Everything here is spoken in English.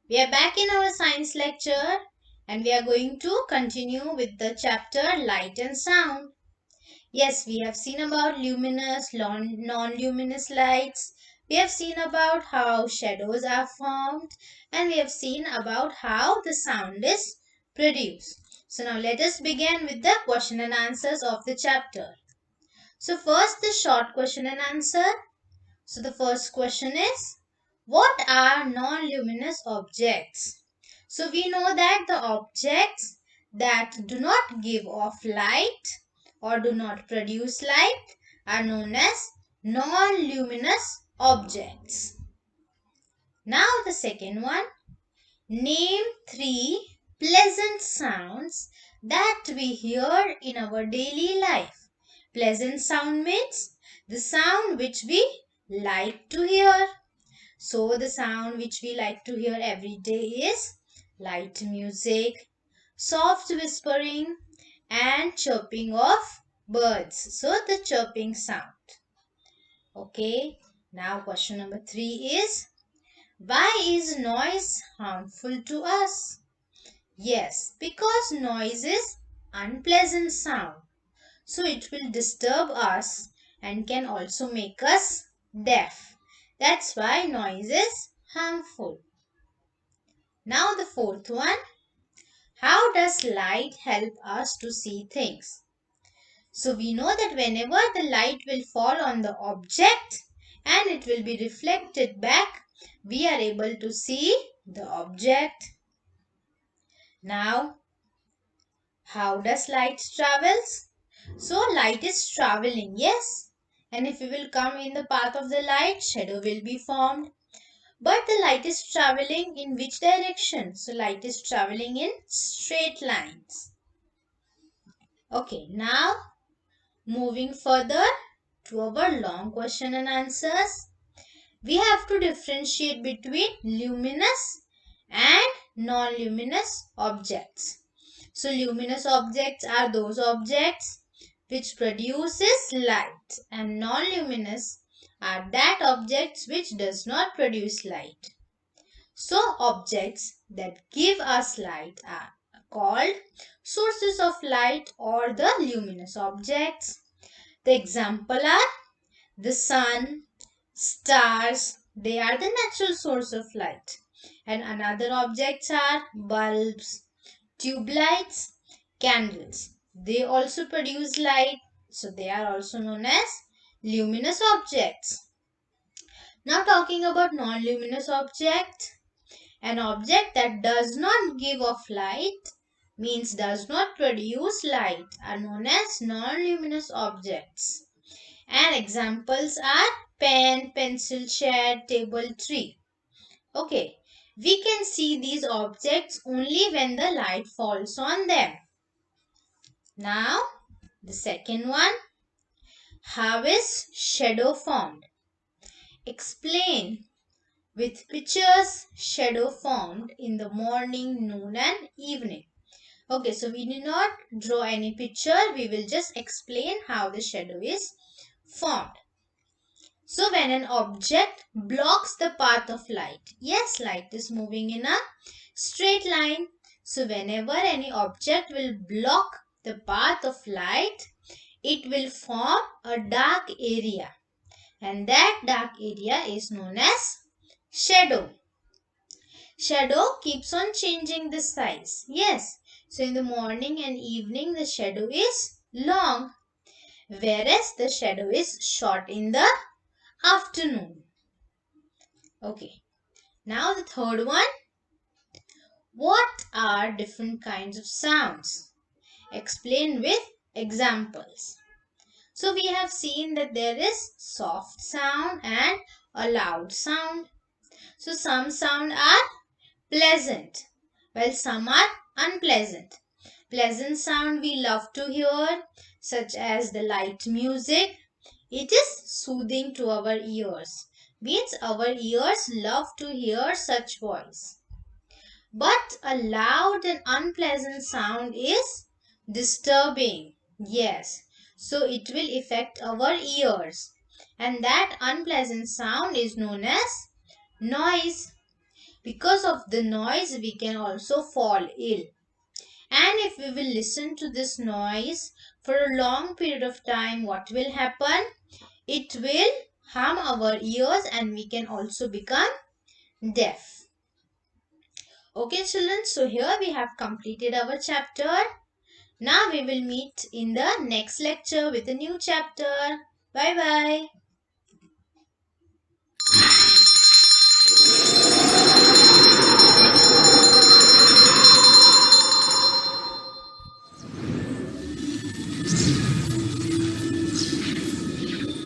We are back in our science lecture and we are going to continue with the chapter Light and Sound. Yes, we have seen about luminous, non-luminous lights. We have seen about how shadows are formed and we have seen about how the sound is produced. So now let us begin with the question and answers of the chapter. So first the short question and answer. So the first question is, what are non-luminous objects? So we know that the objects that do not give off light or do not produce light are known as non-luminous objects. Now the second one, name three pleasant sounds that we hear in our daily life. Pleasant sound means the sound which we like to hear. So the sound which we like to hear every day is light music, soft whispering and chirping of birds. So the chirping sound. Okay. Now question number 3 is, why is noise harmful to us? Yes, because noise is unpleasant sound. So it will disturb us and can also make us deaf. That's why noise is harmful. Now the fourth one, how does light help us to see things? So we know that whenever the light will fall on the object and it will be reflected back, we are able to see the object. Now, how does light travels? So light is traveling, yes. And if we will come in the path of the light, shadow will be formed. But the light is traveling in which direction? So light is traveling in straight lines. Okay, now moving further to our long question and answers. We have to differentiate between luminous and non-luminous objects. So luminous objects are those objects which produces light and non-luminous are that objects which does not produce light. So objects that give us light are called sources of light or the luminous objects. The example are the sun, stars, they are the natural source of light. And another objects are bulbs, tube lights, candles. They also produce light, so they are also known as luminous objects. Now talking about non-luminous objects, an object that does not give off light means does not produce light are known as non-luminous objects. And examples are pen, pencil, chair, table, tree. Okay, we can see these objects only when the light falls on them. Now, the second one, how is shadow formed? Explain with pictures shadow formed in the morning, noon and evening. Okay, so we need not draw any picture. We will just explain how the shadow is formed. So when an object blocks the path of light, yes, light is moving in a straight line. So whenever any object will block the path of light, it will form a dark area. And that dark area is known as shadow. Shadow keeps on changing the size. Yes. So in the morning and evening the shadow is long, whereas the shadow is short in the afternoon. Okay. Now the third one. What are different kinds of sounds? Explain with examples. So we have seen that there is soft sound and a loud sound. So some sound are pleasant, while some are unpleasant. Pleasant sound we love to hear, such as the light music. It is soothing to our ears. Means our ears love to hear such voice. But a loud and unpleasant sound is disturbing. Yes. So it will affect our ears. And that unpleasant sound is known as noise. Because of the noise, we can also fall ill. And if we will listen to this noise for a long period of time, what will happen? It will harm our ears and we can also become deaf. Okay children, so here we have completed our chapter. Now we will meet in the next lecture with a new chapter. Bye bye.